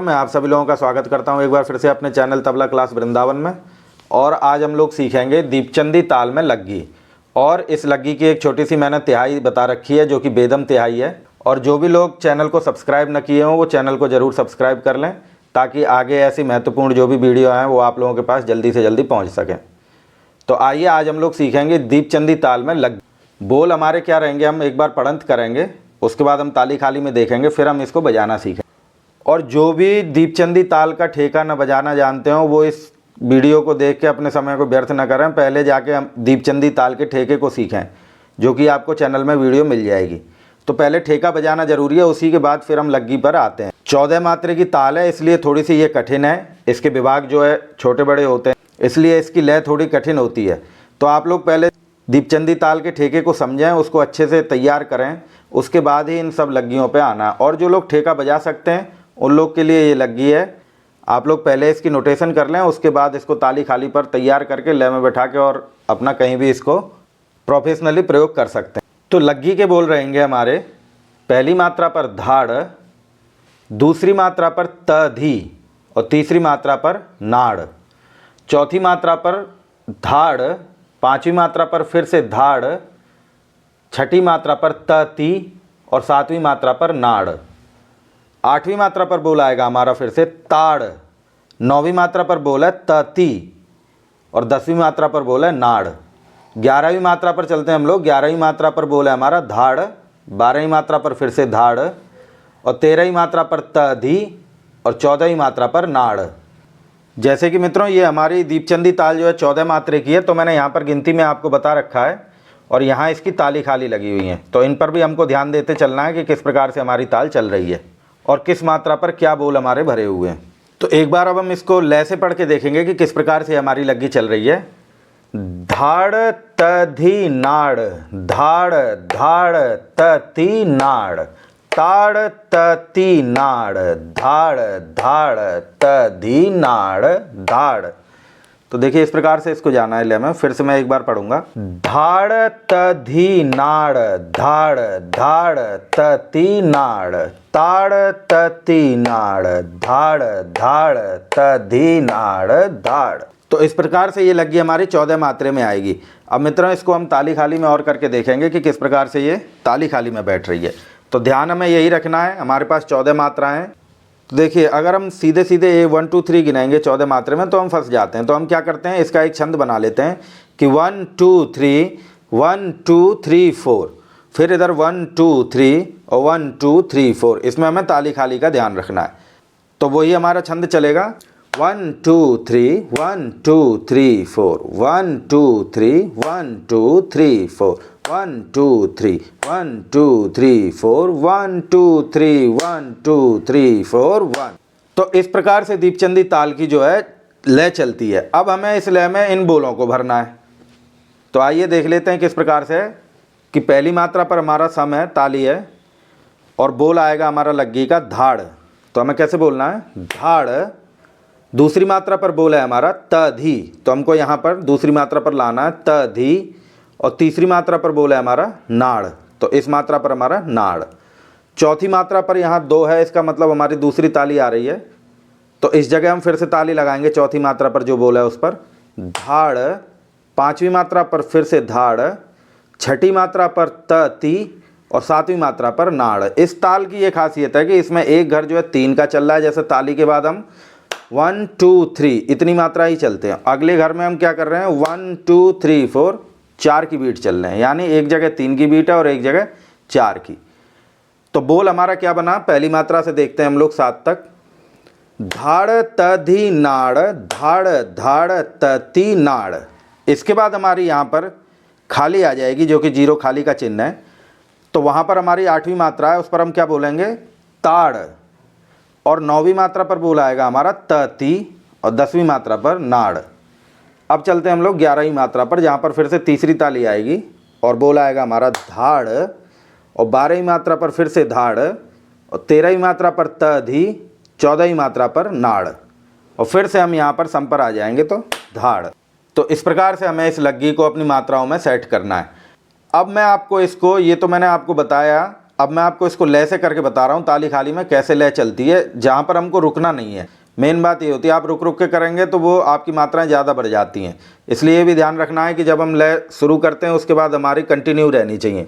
मैं आप सभी लोगों का स्वागत करता हूं एक बार फिर से अपने चैनल तबला क्लास वृंदावन में। और आज हम लोग सीखेंगे दीपचंदी ताल में लग्गी। और इस लग्गी की एक छोटी सी मैंने तिहाई बता रखी है जो कि बेदम तिहाई है। और जो भी लोग चैनल को सब्सक्राइब न किए हों वो चैनल को ज़रूर सब्सक्राइब कर लें ताकि आगे ऐसी महत्वपूर्ण जो भी वीडियो हैं वो आप लोगों के पास जल्दी से जल्दी पहुँच सकें। तो आइए आज हम लोग सीखेंगे दीपचंदी ताल में लग्गी। बोल हमारे क्या रहेंगे, हम एक बार पढ़ंत करेंगे, उसके बाद हम ताली खाली में देखेंगे, फिर हम इसको बजाना सीखेंगे। और जो भी दीपचंदी ताल का ठेका न बजाना जानते हो वो इस वीडियो को देख के अपने समय को व्यर्थ न करें, पहले जाके हम दीपचंदी ताल के ठेके को सीखें जो कि आपको चैनल में वीडियो मिल जाएगी। तो पहले ठेका बजाना ज़रूरी है, उसी के बाद फिर हम लग्गी पर आते हैं। 14 मात्रे की ताल है इसलिए थोड़ी सी ये कठिन है। इसके विभाग जो है छोटे बड़े होते हैं इसलिए इसकी लय थोड़ी कठिन होती है। तो आप लोग पहले दीपचंदी ताल के ठेके को समझें, उसको अच्छे से तैयार करें, उसके बाद ही इन सब लग्गियों पे आना। और जो लोग ठेका बजा सकते हैं उन लोग के लिए ये लग्गी है। आप लोग पहले इसकी नोटेशन कर लें, उसके बाद इसको ताली खाली पर तैयार करके लय में बैठा के और अपना कहीं भी इसको प्रोफेशनली प्रयोग कर सकते हैं। तो लग्गी के बोल रहेंगे हमारे, पहली मात्रा पर धाड़, दूसरी मात्रा पर त धी और तीसरी मात्रा पर नाड़, चौथी मात्रा पर धाड़, पांचवी मात्रा पर फिर से धाड़, छठी मात्रा पर त ती और सातवीं मात्रा पर नाड़, आठवीं मात्रा पर बोल आएगा हमारा फिर से ताड़, नौवीं मात्रा पर बोल है त ती और 10वीं मात्रा पर बोल है नाड़, 11वीं मात्रा पर चलते हैं हम लोग। 11वीं मात्रा पर बोल है हमारा धाड़, 12वीं मात्रा पर फिर से धाड़ और 13वीं मात्रा पर त धी और 14वीं मात्रा पर नाड़। जैसे कि मित्रों ये हमारी दीपचंदी ताल जो है 14 मात्रे की है, तो मैंने यहाँ पर गिनती में आपको बता रखा है और यहाँ इसकी ताली खाली लगी हुई है। तो इन पर भी हमको ध्यान देते चलना है कि किस प्रकार से हमारी ताल चल रही है और किस मात्रा पर क्या बोल हमारे भरे हुए हैं। तो एक बार अब हम इसको लय से पढ़ के देखेंगे कि किस प्रकार से हमारी लग्गी चल रही है। धाड़ त धी नाड़, धाड़ धाड़ त ती नाड़, ताड़ त ती नाड़, धाड़ धाड़ त धी नाड़ धाड़। तो देखिए इस प्रकार से इसको जाना है लय में। फिर से मैं एक बार पढ़ूंगा। धाड़ त धी नाड़, धाड़ धाड़ त ती नाड़, ताड़ त ती नाड़, धाड़ धाड़ त धी नाड़ धाड़। तो इस प्रकार से ये लग्गी हमारी 14 मात्रे में आएगी। अब मित्रों इसको हम ताली खाली में और करके देखेंगे कि किस प्रकार से ये ताली खाली में बैठ रही है। तो ध्यान हमें यही रखना है, हमारे पास 14 मात्राएं हैं। तो देखिए अगर हम सीधे सीधे 1 2 3 गिनाएंगे 14 मात्रे में तो हम फंस जाते हैं। तो हम क्या करते हैं, इसका एक छंद बना लेते हैं कि 1 2 3 1 2 3 4, फिर इधर 1 2 3 और 1 2 3 4। इसमें हमें ताली खाली का ध्यान रखना है। तो वही हमारा छंद चलेगा 1 2 3 1 2 3 4 1 2 3 1 2 3 4 1 2 3 1 2 3 4 1 2 3 1 2 3 4 1। तो इस प्रकार से दीपचंदी ताल की जो है लय चलती है। अब हमें इस लय में इन बोलों को भरना है। तो आइए देख लेते हैं किस प्रकार से है कि पहली मात्रा पर हमारा सम है, ताली है और बोल आएगा हमारा लग्गी का धाड़। तो हमें कैसे बोलना है, धाड़। दूसरी मात्रा पर बोल है हमारा त धी, तो हमको यहाँ पर दूसरी मात्रा पर लाना है त धी। और तीसरी मात्रा पर बोल है हमारा नाड़, तो इस मात्रा पर हमारा नाड़। चौथी मात्रा पर यहाँ 2 है, इसका मतलब हमारी दूसरी ताली आ रही है। तो इस जगह हम फिर से ताली लगाएंगे चौथी मात्रा पर जो बोल है उस पर धाड़। पांचवी मात्रा पर फिर से धाड़, छठी मात्रा पर त ती और सातवीं मात्रा पर नाड़। इस ताल की ये खासियत है कि इसमें एक घर जो है 3 का चल रहा है। जैसे ताली के बाद हम 1 2 3 इतनी मात्रा ही चलते हैं। अगले घर में हम क्या कर रहे हैं 1 2 3 4 4 की बीट चल रहे हैं, यानी एक जगह 3 की बीट है और एक जगह 4 की। तो बोल हमारा क्या बना, पहली मात्रा से देखते हैं हम लोग 7 तक। धाड़ त धी नाड़, धाड़ धाड़ त ती नाड़। इसके बाद हमारी यहाँ पर खाली आ जाएगी जो कि 0 खाली का चिन्ह है। तो वहाँ पर हमारी 8वीं मात्रा है, उस पर हम क्या बोलेंगे ताड़। और 9वीं मात्रा पर बोल आएगा हमारा त ती और 10वीं मात्रा पर नाड़। अब चलते हैं हम लोग 11वीं मात्रा पर, जहाँ पर फिर से तीसरी ताली आएगी और बोल आएगा हमारा धाड़। और 12वीं मात्रा पर फिर से धाड़ और 13वीं मात्रा पर त धी, 14वीं मात्रा पर नाड़ और फिर से हम यहाँ पर सम पर आ जाएंगे तो धाड़। तो इस प्रकार से हमें इस लग्गी को अपनी मात्राओं में सेट करना है। अब मैं आपको इसको, ये तो मैंने आपको बताया अब मैं आपको इसको लय से करके बता रहा हूँ ताली खाली में कैसे लय चलती है, जहाँ पर हमको रुकना नहीं है। मेन बात ये होती है, आप रुक रुक के करेंगे तो वो आपकी मात्राएं ज़्यादा बढ़ जाती हैं। इसलिए ये भी ध्यान रखना है कि जब हम लय शुरू करते हैं उसके बाद हमारी कंटिन्यू रहनी चाहिए।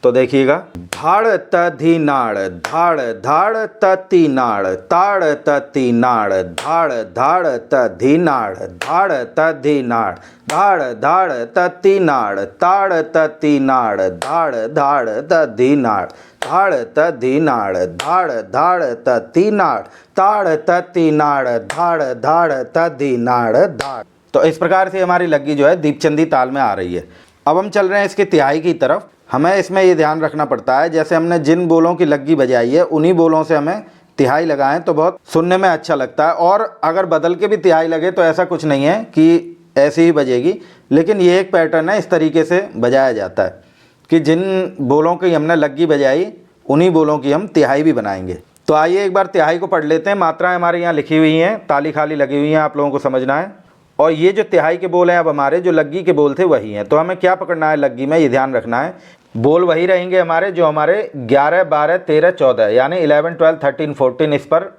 तो देखिएगा, धाड़ तधी नाड़, धाड़ धाड़ तती नाड़, ताड़ तती नाड़, धाड़ धाड़ तधी नाड़, धाड़ तधी नाड़, धाड़ धाड़ तती नाड़, ताड़ तती नाड़, धाड़ धाड़ तधी नाड़, धाड़ तधी नाड़, धाड़ धाड़ तती नाड़, ताड़ तती नाड़, धाड़ धाड़ तधी नाड़, धाड़। तो इस प्रकार से हमारी लग्गी जो है दीपचंदी ताल में आ रही है। अब हम चल रहे हैं इसकी तिहाई की तरफ। हमें इसमें ये ध्यान रखना पड़ता है, जैसे हमने जिन बोलों की लग्गी बजाई है उन्हीं बोलों से हमें तिहाई लगाएं तो बहुत सुनने में अच्छा लगता है। और अगर बदल के भी तिहाई लगे तो ऐसा कुछ नहीं है कि ऐसी ही बजेगी, लेकिन ये एक पैटर्न है, इस तरीके से बजाया जाता है कि जिन बोलों की हमने लग्गी बजाई उन्हीं बोलों की हम तिहाई भी बनाएंगे। तो आइए एक बार तिहाई को पढ़ लेते हैं। मात्राएँ हमारे यहाँ लिखी हुई हैं, ताली खाली लगी हुई हैं, आप लोगों को समझना है। और ये जो तिहाई के बोल हैं अब हमारे जो लग्गी के बोल थे वही हैं। तो हमें क्या पकड़ना है लग्गी में, ये ध्यान रखना है। बोल वही रहेंगे हमारे जो हमारे 11, 12, 13, 14 यानी 11, 12, 13, 14 इस पर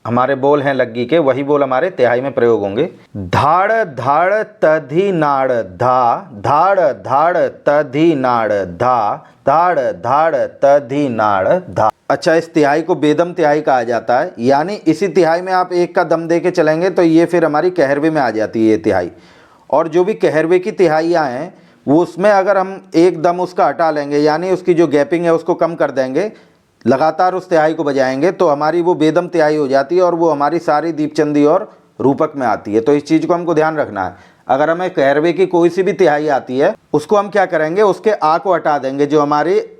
हमारे बोल हैं लग्गी के, वही बोल हमारे तिहाई में प्रयोग होंगे। धाड़ धाड़ तधी नाड़ धा, धाड़ धाड़ तधी नाड़ धा, धाड़ धाड़ तधी नाड़ धा। अच्छा, इस तिहाई को बेदम तिहाई कहा जाता है, यानी इसी तिहाई में आप एक का दम दे के चलेंगे तो ये फिर हमारी कहरवे में आ जाती है ये तिहाई। और जो भी कहरवे की तिहाइयाँ हैं वो उसमें अगर हम एक दम उसका हटा लेंगे, यानी उसकी जो गैपिंग है उसको कम कर देंगे, लगातार उस तिहाई को बजाएंगे तो हमारी वो बेदम तिहाई हो जाती है और वो हमारी सारी दीपचंदी और रूपक में आती है। तो इस चीज़ को हमको ध्यान रखना है। अगर हमें कहरवे की कोई सी भी तिहाई आती है उसको हम क्या करेंगे, उसके आ को हटा देंगे, जो हमारे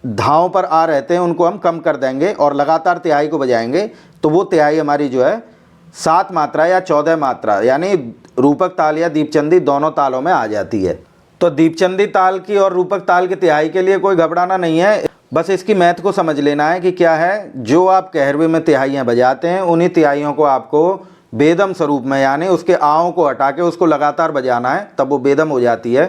धाओं पर आ रहते हैं उनको हम कम कर देंगे और लगातार तिहाई को बजाएंगे तो वो तिहाई हमारी जो है 7 मात्रा या 14 मात्रा यानी रूपक ताल या दीपचंदी दोनों तालों में आ जाती है। तो दीपचंदी ताल की और रूपक ताल की तिहाई के लिए कोई घबराना नहीं है, बस इसकी मैथ को समझ लेना है कि क्या है। जो आप कहरवे में तिहाइयाँ बजाते हैं उन्हीं तिहाइयों को आपको बेदम स्वरूप में यानी उसके आओं को हटा के उसको लगातार बजाना है, तब वो बेदम हो जाती है।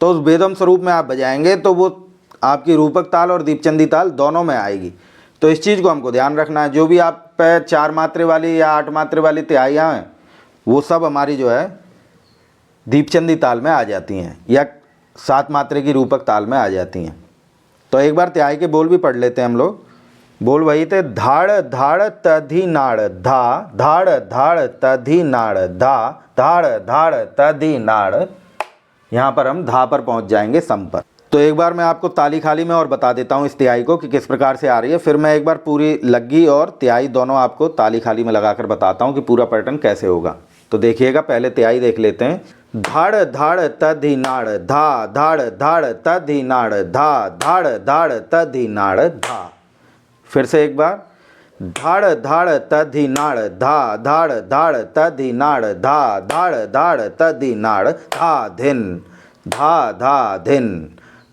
तो उस बेदम स्वरूप में आप बजाएंगे तो वो आपकी रूपक ताल और दीपचंदी ताल दोनों में आएगी। तो इस चीज़ को हमको ध्यान रखना है। जो भी आप पे 4 मात्रे वाली या 8 मात्रे वाली तिहाइयाँ हैं वो सब हमारी जो है दीपचंदी ताल में आ जाती हैं या 7 मात्रे की रूपक ताल में आ जाती हैं। तो एक बार तिहाई के बोल भी पढ़ लेते हैं हम लोग। बोल वही थे, धाड़ धाड़ तधी नाड़ धा, धाड़ धाड़ तधी नाड़ धा, धाड़ धाड़ तधी नाड़। यहाँ पर हम धा पर पहुँच जाएंगे सम पर। तो एक बार मैं आपको ताली खाली में और बता देता हूँ इस तिहाई को कि किस प्रकार से आ रही है, फिर मैं एक बार पूरी लग्गी और तिहाई दोनों आपको ताली खाली में लगाकर बताता हूँ कि पूरा पैटर्न कैसे होगा। तो देखिएगा, पहले तिहाई देख लेते हैं। धाड़ धाड़ तधी नाड़ धा, धाड़ धाड़ तधी नाड़ धा, धाड़ धाड़ तधी नाड़ धा। फिर से एक बार, धाड़ धाड़ तधी नाड़ धा, धाड़ धाड़ तधी नाड़ धा, धाड़ धाड़ तधी नाड़ धा धिन, धा धा धिन,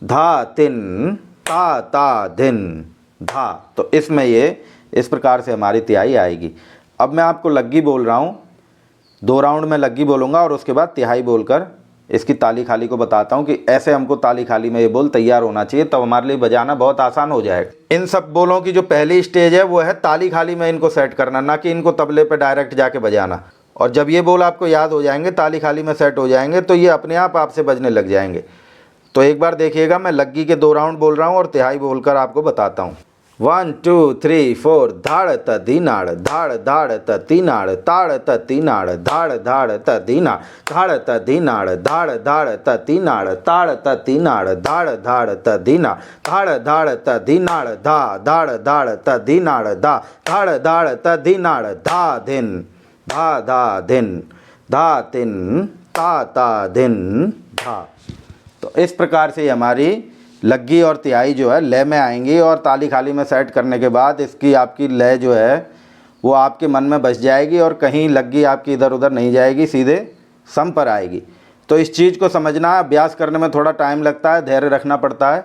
धा तिन, ता ता धिन, धा। तो इसमें ये इस प्रकार से हमारी तिहाई आएगी। अब मैं आपको लग्गी बोल रहा हूँ, 2 राउंड में लग्गी बोलूँगा और उसके बाद तिहाई बोलकर इसकी ताली खाली को बताता हूँ कि ऐसे हमको ताली खाली में ये बोल तैयार होना चाहिए, तब हमारे लिए बजाना बहुत आसान हो जाएगा। इन सब बोलों की जो पहली स्टेज है वो है ताली खाली में इनको सेट करना, ना कि इनको तबले पे डायरेक्ट जाके बजाना। और जब ये बोल आपको याद हो जाएंगे, ताली खाली में सेट हो जाएंगे, तो ये अपने आप आपसे बजने लग जाएंगे। तो एक बार देखिएगा, मैं लग्गी के 2 राउंड बोल रहा हूँ और तिहाई बोलकर आपको बताता हूँ। 1 2 3 4 धाड़ तधी नाड़, धाड़ धाड़ तधी नाड़, ताड़ तधी नाड़, धाड़ धाड़ तधी नाड़, धाड़ तधी नाड़, धाड़ धाड़ तधी नाड़, ताड़ तधी नाड़, धाड़ धाड़ तधी नाड़, धाड़ धाड़ तधी नाड़ धा, धाड़ धाड़ तधी नाड़ धा, धाड़ धाड़ तधी नाड़ धा धिन, धा धा धिन, धा तिन, ता ता धिन, धा। तो इस प्रकार से हमारी लग्गी और तिहाई जो है लय में आएंगी और ताली खाली में सेट करने के बाद इसकी आपकी लय जो है वो आपके मन में बस जाएगी और कहीं लग्गी आपकी इधर उधर नहीं जाएगी, सीधे सम पर आएगी। तो इस चीज़ को समझना है। अभ्यास करने में थोड़ा टाइम लगता है, धैर्य रखना पड़ता है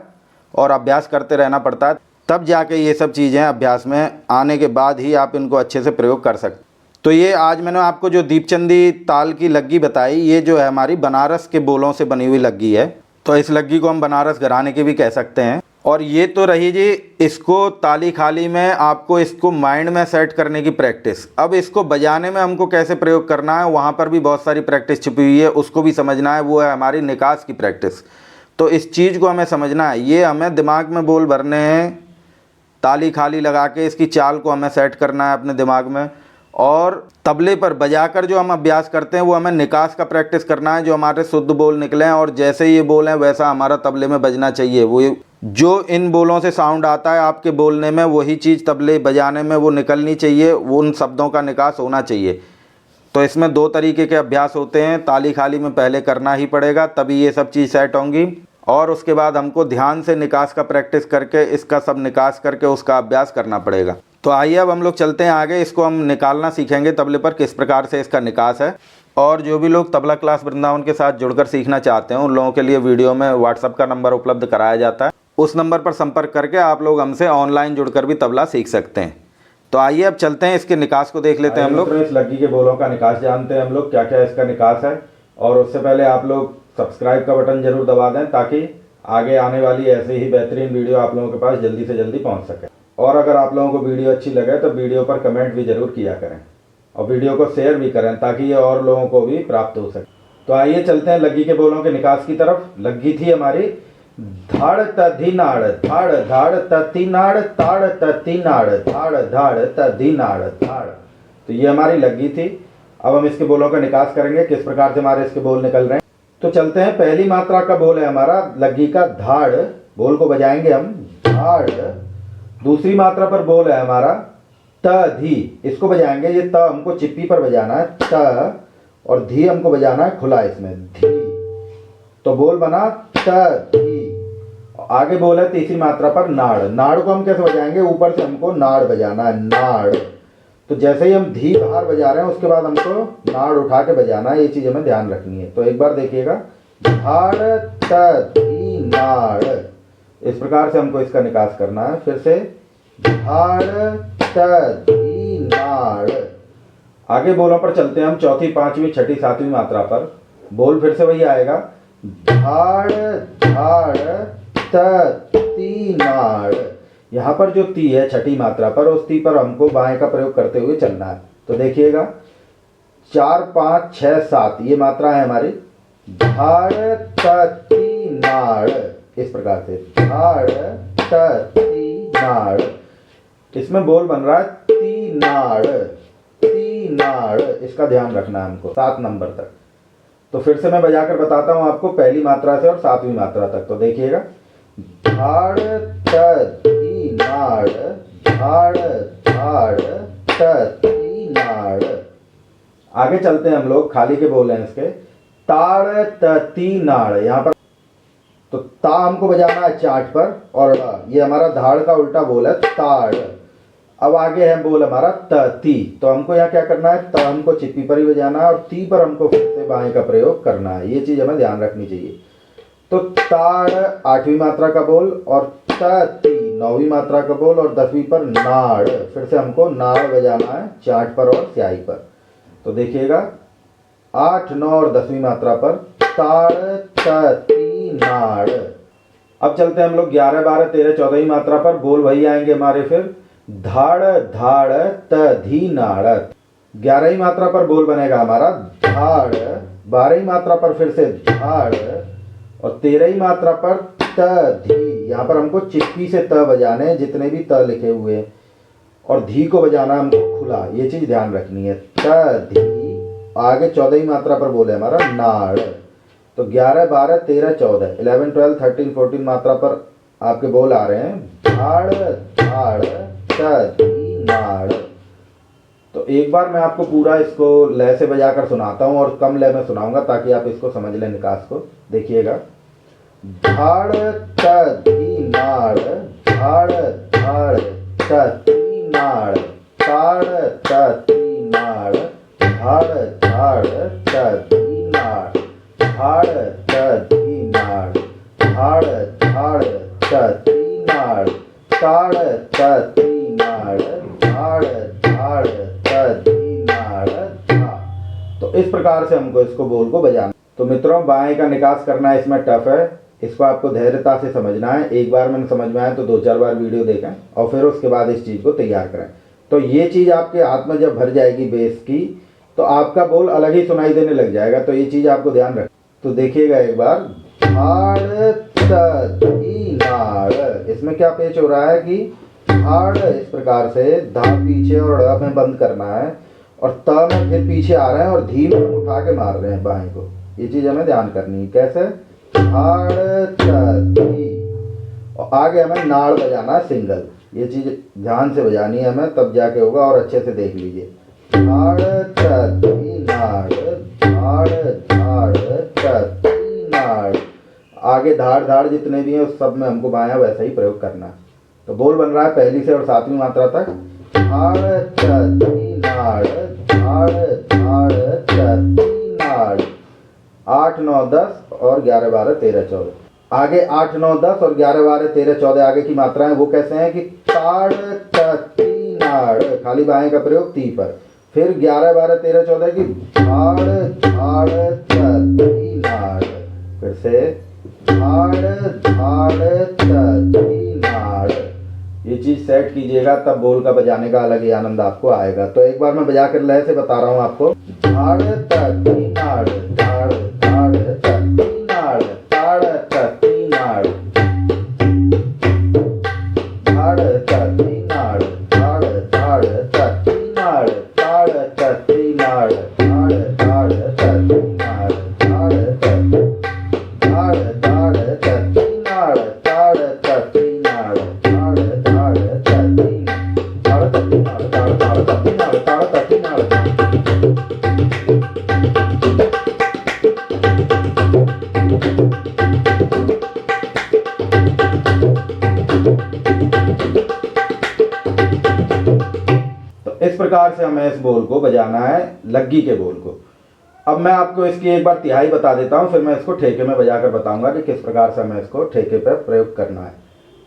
और अभ्यास करते रहना पड़ता है, तब जाके ये सब चीज़ें अभ्यास में आने के बाद ही आप इनको अच्छे से प्रयोग कर सकते। तो ये आज मैंने आपको जो दीपचंदी ताल की लग्गी बताई, ये जो है हमारी बनारस के बोलों से बनी हुई लग्गी है। तो इस लग्गी को हम बनारस घराने की भी कह सकते हैं। और ये तो रही जी इसको ताली खाली में आपको इसको माइंड में सेट करने की प्रैक्टिस। अब इसको बजाने में हमको कैसे प्रयोग करना है, वहाँ पर भी बहुत सारी प्रैक्टिस छुपी हुई है, उसको भी समझना है। वो है हमारी निकास की प्रैक्टिस। तो इस चीज़ को हमें समझना है। ये हमें दिमाग में बोल भरने हैं, ताली खाली लगा के इसकी चाल को हमें सेट करना है अपने दिमाग में। और तबले पर बजाकर जो हम अभ्यास करते हैं वो हमें निकास का प्रैक्टिस करना है, जो हमारे शुद्ध बोल निकलें और जैसे ये बोल हैं वैसा हमारा तबले में बजना चाहिए। वो जो इन बोलों से साउंड आता है आपके बोलने में, वही चीज़ तबले बजाने में वो निकलनी चाहिए, वो उन शब्दों का निकास होना चाहिए। तो इसमें दो तरीके के अभ्यास होते हैं। ताली खाली में पहले करना ही पड़ेगा, तभी ये सब चीज़ सेट होंगी। और उसके बाद हमको ध्यान से निकास का प्रैक्टिस करके इसका सब निकास करके उसका अभ्यास करना पड़ेगा। तो आइए अब हम लोग चलते हैं आगे। इसको हम निकालना सीखेंगे तबले पर, किस प्रकार से इसका निकास है। और जो भी लोग तबला क्लास वृंदावन के साथ जुड़कर सीखना चाहते हैं उन लोगों के लिए वीडियो में व्हाट्सएप का नंबर उपलब्ध कराया जाता है। उस नंबर पर संपर्क करके आप लोग हमसे ऑनलाइन जुड़कर भी तबला सीख सकते हैं। तो आइए अब चलते हैं, इसके निकास को देख लेते हैं हम लोग। इस लग्गी के बोलों का निकास जानते हैं हम लोग, क्या क्या इसका निकास है। और उससे पहले आप लोग सब्सक्राइब का बटन जरूर दबा दें, ताकि आगे आने वाली ऐसे ही बेहतरीन वीडियो आप लोगों के पास जल्दी से जल्दी पहुंच सके। और अगर आप लोगों को वीडियो अच्छी लगे तो वीडियो पर कमेंट भी जरूर किया करें और वीडियो को शेयर भी करें, ताकि ये और लोगों को भी प्राप्त हो सके। तो आइए चलते हैं लग्गी के बोलों के निकास की तरफ। लग्गी थी हमारी धाड़ तधी नाड़, धाड़ धाड़ तती नाड़, ताड़ तती नाड़, धाड़ धाड़ तधी नाड़, धाड़। तो ये हमारी लग्गी थी। अब हम इसके बोलों का निकास करेंगे, किस प्रकार से हमारे इसके बोल निकल रहे हैं। तो चलते हैं। पहली मात्रा का बोल है हमारा लग्गी का धाड़, बोल को बजाएंगे हम धाड़। दूसरी मात्रा पर बोल है हमारा त धी, इसको बजाएंगे। ये त हमको चिप्पी पर बजाना है त, और धी हमको बजाना है खुला इसमें धी। तो बोल बना त धी। आगे बोल है तीसरी मात्रा पर नाड़। नाड़ को हम कैसे बजाएंगे, ऊपर से हमको नाड़ बजाना है नाड़। तो जैसे ही हम धी बाहर बजा रहे हैं उसके बाद हमको नाड़ उठा के बजाना है, ये चीज हमें ध्यान रखनी है। तो एक बार देखिएगा, धाड़ त धी नाड़, इस प्रकार से हमको इसका निकास करना है। फिर से धाड़ त धी नाड़। आगे बोलों पर चलते हैं हम, चौथी पांचवी छठी सातवीं मात्रा पर। बोल फिर से वही आएगा, धाड़ धाड़ त ती नाड़। यहाँ पर जो ती है छठी मात्रा पर, उस ती पर हमको बाएं का प्रयोग करते हुए चलना है। तो देखिएगा 4 5 6 7 ये मात्रा है हमारी। धाड़ त ती नाड़, इस प्रकार से धाड़ त ती नाड़। इसमें बोल बन रहा है ती नाड़, ती नाड़, इसका ध्यान रखना है हमको 7 नंबर तक। तो फिर से मैं बजाकर बताता हूँ आपको, पहली मात्रा से और सातवीं मात्रा तक। तो देखिएगा, धाड़ त ती नाड़, धाड़ धाड़ त ती नाड़। आगे चलते हैं हम लोग, खाली के बोल हैं इसके, ताड़ त ती नाड़। यहाँ पर तो ता हमको बजाना है चाट पर, और ये हमारा धाड़ का उल्टा बोल है ताड़। अब आगे है बोल हमारा त ती। तो हमको यहाँ क्या करना है, त हमको चिप्पी पर ही बजाना है और ती पर हमको फिर से बाएं का प्रयोग करना है, ये चीज हमें ध्यान रखनी चाहिए। तो ताड़ 8वीं मात्रा का बोल, और त ती 9वीं मात्रा का बोल, और 10वीं पर नाड़। फिर से हमको नाड़ बजाना है चाट पर और स्याही पर। तो देखिएगा 8 9 और 10वीं मात्रा पर ताड़ त ती नाड़। अब चलते हैं हम लोग 11 12 13 14वीं मात्रा पर। बोल वही आएंगे हमारे फिर, धाड़ धाड़ त धी नाड़। 11वीं मात्रा पर बोल बनेगा हमारा धाड़, 12वीं मात्रा पर फिर से धाड़, और 13वीं मात्रा पर त धी। यहाँ पर हमको चिप्पी से त बजाने हैं, जितने भी त लिखे हुए हैं, और धी को बजाना हमको खुला, ये चीज ध्यान रखनी है, त धी। आगे 14वीं मात्रा पर बोले हमारा नाड़। तो 11 12 13 14 11 12 13 14 मात्रा पर आपके बोल आ रहे हैं, धाड़ धाड़ त धी नाड़। तो एक बार मैं आपको पूरा इसको लय से बजाकर सुनाता हूँ, और कम लय में सुनाऊंगा ताकि आप इसको समझ लें निकास को। देखिएगा, धाड़ त धी नाड़, धाड़ धाड़ त धी नाड़, ताड़ त धी नाड़, धाड़ धाड़ त धी नाड़, धाड़ त धी नाड़, धाड़ धाड़ त धी नाड़, ताड़ त धी नाड़, धाड़ धाड़ त धी नाड़, धा। तो इस प्रकार से हमको इसको बोल को बजाना। तो मित्रों, बाएं का निकास करना इसमें टफ है, इसको आपको धैर्यता से समझना है। एक बार मैंने समझ में आया तो 2-4 बार वीडियो देखें और फिर उसके बाद इस चीज़ को तैयार करें। तो ये चीज़ आपके हाथ में जब भर जाएगी बेस की, तो आपका बोल अलग ही सुनाई देने लग जाएगा। तो ये चीज़ आपको ध्यान रख। तो देखिएगा एक बार, धाड़ ती नाड़, इसमें क्या पेच हो रहा है कि धाड़ इस प्रकार से धा पीछे और ड़ में बंद करना है, और त में फिर पीछे आ रहे हैं और धी में उठा के मार रहे हैं बाएं को। ये चीज़ हमें ध्यान करनी है। कैसे? धाड़ ती, और आगे हमें नाड़ बजाना है सिंगल। ये चीज़ ध्यान से बजानी है हमें, तब जाके होगा। और अच्छे से देख लीजिए, धाड़ ती नाड़, धाड़ धाड़ ती नाड़। आगे धाड़ धाड़ जितने भी हैं उस सब में हमको बायां वैसा ही प्रयोग करना है। तो बोल बन रहा है पहली से और 7वीं मात्रा तक, धाड़ ती नाड़, धाड़ धाड़ ती नाड़। 8 9 10 और 11 12 13 14। आगे 8 9 10 और 11 12 13 14 आगे की मात्राएं वो कैसे हैं कि ताड़ ती नाड़, खाली बाएं का प्रयोग ती पर। फिर 11 12 13 14 की धाड़ धाड़ ती नाड़। फिर से धाड़ धाड़ ती नाड़। ये चीज़ सेट कीजिएगा, तब बोल का बजाने का अलग ही आनंद आपको आएगा। तो एक बार मैं बजा कर लय से बता रहा हूँ आपको, धाड़ ती नाड़, धाड़ धाड़ ती नाड़, ताड़ ती नाड़, धाड़ ती नाड़, धाड़ धाड़ ती नाड़, ताड़ ती नाड़, धाड़ धाड़ ती नाड़, धाड़ धाड़ धाड़ ती नाड़, ताड़ ती नाड़, धाड़ धाड़ ती नाड़, ताड़ ती नाड़, ताड़ ताड़ ती नाड़, ताड़ ती नाड़। तो इस प्रकार से हमें इस बोल को बजाना है, लग्गी के बोल को। अब मैं आपको इसकी एक बार तिहाई बता देता हूँ, फिर मैं इसको ठेके में बजाकर बताऊंगा कि किस प्रकार से हमें इसको ठेके पर प्रयोग करना है।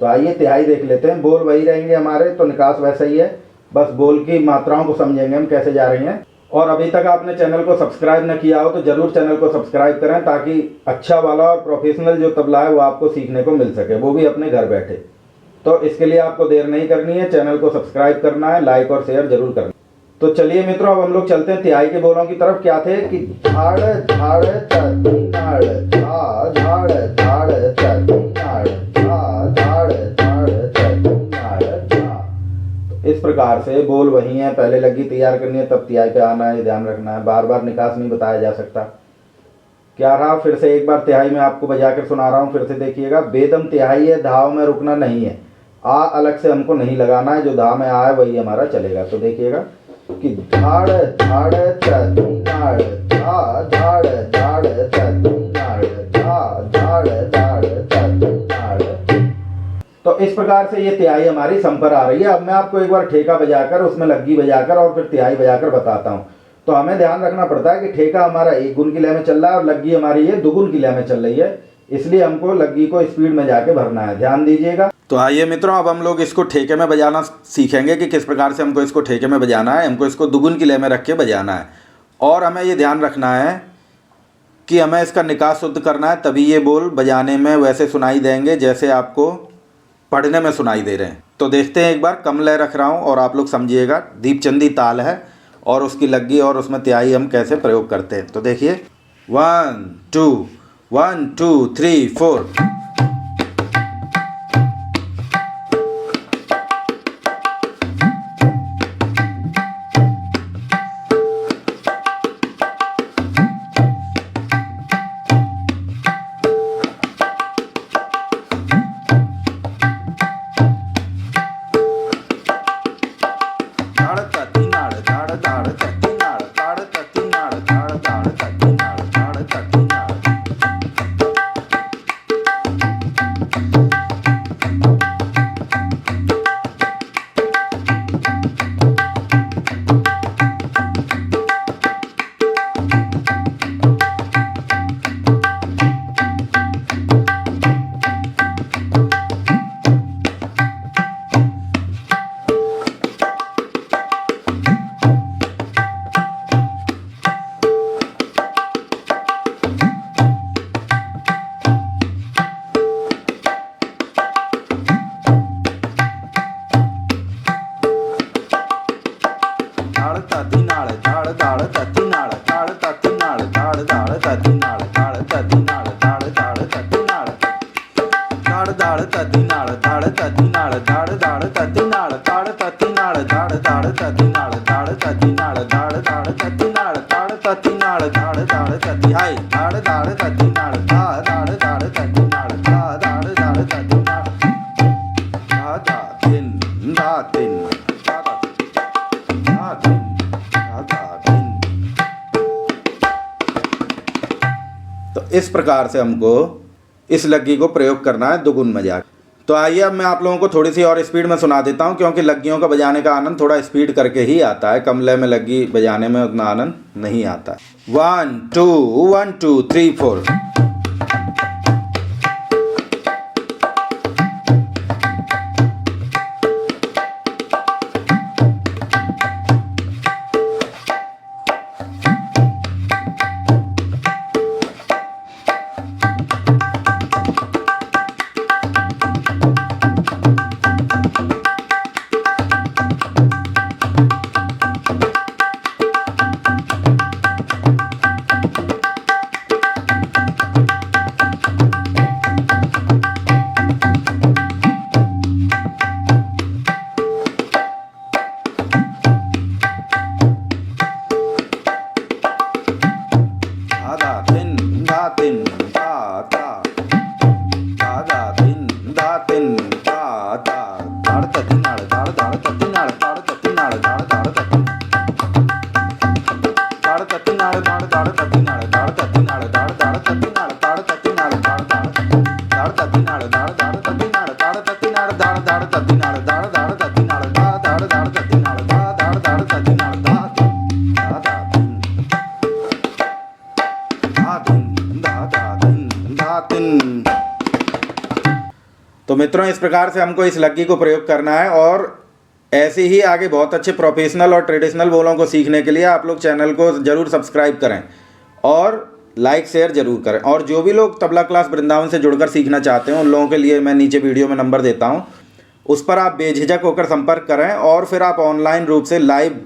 तो आइए तिहाई देख लेते हैं। बोल वही रहेंगे हमारे, तो निकास वैसा ही है, बस बोल की मात्राओं को समझेंगे हम कैसे जा रही हैं। और अभी तक आपने चैनल को सब्सक्राइब न किया हो तो ज़रूर चैनल को सब्सक्राइब करें, ताकि अच्छा वाला और प्रोफेशनल जो तबला है वो आपको सीखने को मिल सके, वो भी अपने घर बैठे। तो इसके लिए आपको देर नहीं करनी है, चैनल को सब्सक्राइब करना है, लाइक और शेयर जरूर करना। तो चलिए मित्रों, अब हम लोग चलते हैं तिहाई के बोलों की तरफ। क्या थे कि धाड़ धाड़ ती नाड़, धा धाड़ धाड़ ती नाड़, धा धाड़ धाड़ ती नाड़, धा। इस प्रकार से बोल वही है, पहले लग्गी तैयार करनी है तब तिहाई पे आना है, ध्यान रखना है। बार बार निकास नहीं बताया जा सकता। क्या रहा, फिर से एक बार तिहाई में आपको बजा कर सुना रहा हूँ, फिर से देखिएगा। बेदम तिहाई है, धाव में रुकना नहीं है, आ अलग से हमको नहीं लगाना है, जो धा में आ है वही हमारा चलेगा। तो देखिएगा कि धाड़ धाड़ ती नाड़, धा धाड़ धाड़ ती नाड़, धा धाड़ धाड़ ती नाड़। तो इस प्रकार से ये तिहाई हमारी संपर आ रही है। अब मैं आपको एक बार ठेका बजाकर, उसमें लग्गी बजाकर और फिर तिहाई बजाकर बताता हूँ। तो हमें ध्यान रखना पड़ता है कि ठेका हमारा 1 गुण की लय में चल रहा है और लग्गी हमारी ये 2 गुण की लय में चल रही है, इसलिए हमको लग्गी को स्पीड में जाके भरना है, ध्यान दीजिएगा। तो आइए मित्रों, अब हम लोग इसको ठेके में बजाना सीखेंगे कि किस प्रकार से हमको इसको ठेके में बजाना है। हमको इसको 2 गुण की लय में रख के बजाना है, और हमें ये ध्यान रखना है कि हमें इसका निकास शुद्ध करना है, तभी ये बोल बजाने में वैसे सुनाई देंगे जैसे आपको पढ़ने में सुनाई दे रहे हैं। तो देखते हैं, एक बार कम लय रख रहा हूँ और आप लोग समझिएगा। दीपचंदी ताल है और उसकी लग्गी और उसमें तिहाई हम कैसे प्रयोग करते हैं। तो देखिए, 1 2 1 2 3 4। दाड़ तती नाड़ दाड़ तती नाड़ दाड़ दाड़ तती नाड़ दाड़ तती नाड़ दाड़ दाड़ तती नाड़ दाड़ दाड़ तती नाड़ दाड़ तती नाड़ दाड़ दाड़ तती नाड़ दाड़ तती नाड़ दाड़ दाड़ तती नाड़ दाड़ तती नाड़ दाड़ दाड़ तती नाड़ दाड़ तती नाड़ दाड़ दाड़ तती हाय दाड़ दाड़ तती नाड़ दाड़ दाड़ दाड़ तती नाड़ दाड़ दाड़ दाड़ तती नाड़ धा धा दिन धा दिन धा धा धा दिन धा धा दिन। तो इस प्रकार से हमको इस लग्गी को प्रयोग करना है दुगुन मजाक। तो आइए अब मैं आप लोगों को थोड़ी सी और स्पीड में सुना देता हूँ, क्योंकि लग्गियों का बजाने का आनंद थोड़ा स्पीड करके ही आता है, कम लय में लग्गी बजाने में उतना आनंद नहीं आता है। 1 2 1 2 3 4। तो मित्रों, इस प्रकार से हमको इस लग्गी को प्रयोग करना है, और ऐसे ही आगे बहुत अच्छे प्रोफेशनल और ट्रेडिशनल बोलों को सीखने के लिए आप लोग चैनल को ज़रूर सब्सक्राइब करें और लाइक शेयर ज़रूर करें। और जो भी लोग तबला क्लास वृंदावन से जुड़कर सीखना चाहते हैं उन लोगों के लिए मैं नीचे वीडियो में नंबर देता हूं, उस पर आप बेझिझक होकर संपर्क करें, और फिर आप ऑनलाइन रूप से लाइव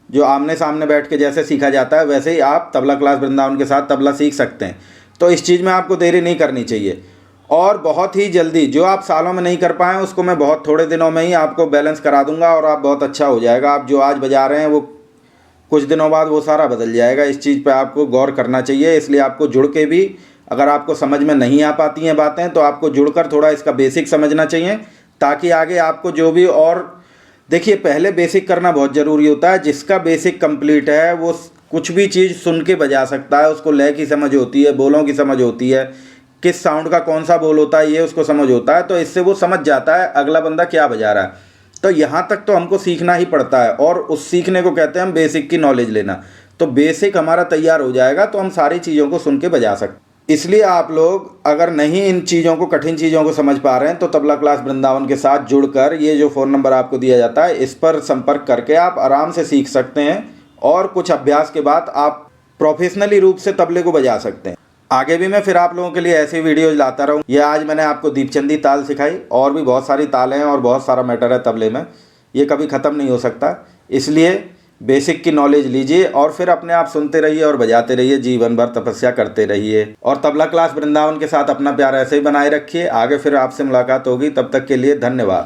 जो आमने सामने बैठ के जैसे सीखा जाता है वैसे ही आप तबला क्लास वृंदावन के साथ तबला सीख सकते हैं। तो इस चीज़ में आपको देरी नहीं करनी चाहिए, और बहुत ही जल्दी जो आप सालों में नहीं कर पाए उसको मैं बहुत थोड़े दिनों में ही आपको बैलेंस करा दूंगा, और आप बहुत अच्छा हो जाएगा। आप जो आज बजा रहे हैं वो कुछ दिनों बाद वो सारा बदल जाएगा। इस चीज़ पे आपको गौर करना चाहिए। इसलिए आपको जुड़ के भी, अगर आपको समझ में नहीं आ पाती हैं बातें, तो आपको जुड़कर थोड़ा इसका बेसिक समझना चाहिए, ताकि आगे आपको जो भी, और देखिए पहले बेसिक करना बहुत ज़रूरी होता है। जिसका बेसिक कंप्लीट है वो कुछ भी चीज़ सुन के बजा सकता है, उसको लय की समझ होती है, बोलों की समझ होती है, किस साउंड का कौन सा बोल होता है ये उसको समझ होता है। तो इससे वो समझ जाता है अगला बंदा क्या बजा रहा है। तो यहाँ तक तो हमको सीखना ही पड़ता है, और उस सीखने को कहते हैं हम बेसिक की नॉलेज लेना। तो बेसिक हमारा तैयार हो जाएगा तो हम सारी चीज़ों को सुन के बजा सकते। इसलिए आप लोग अगर नहीं इन चीज़ों को, कठिन चीज़ों को समझ पा रहे हैं, तो तबला क्लास वृंदावन के साथ जुड़कर ये जो फ़ोन नंबर आपको दिया जाता है इस पर संपर्क करके आप आराम से सीख सकते हैं, और कुछ अभ्यास के बाद आप प्रोफेशनली रूप से तबले को बजा सकते हैं। आगे भी मैं फिर आप लोगों के लिए ऐसी वीडियोज लाता रहूँ। ये आज मैंने आपको दीपचंदी ताल सिखाई, और भी बहुत सारी तालें हैं और बहुत सारा मैटर है तबले में, ये कभी ख़त्म नहीं हो सकता। इसलिए बेसिक की नॉलेज लीजिए और फिर अपने आप सुनते रहिए और बजाते रहिए, जीवन भर तपस्या करते रहिए, और तबला क्लास वृंदावन के साथ अपना प्यार ऐसे ही बनाए रखिए। आगे फिर आपसे मुलाकात होगी, तब तक के लिए धन्यवाद।